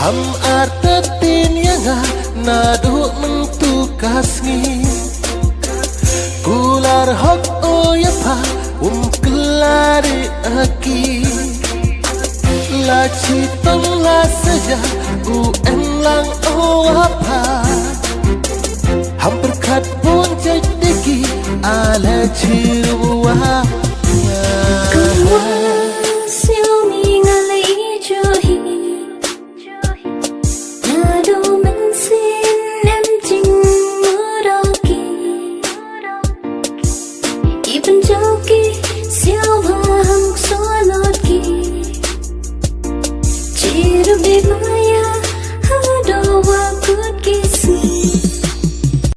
Ham arta tin yang nadu mentukas ni Kular hok ya pa kelari aki La citong la saja lang apa Hampir kat pun jadi ala ci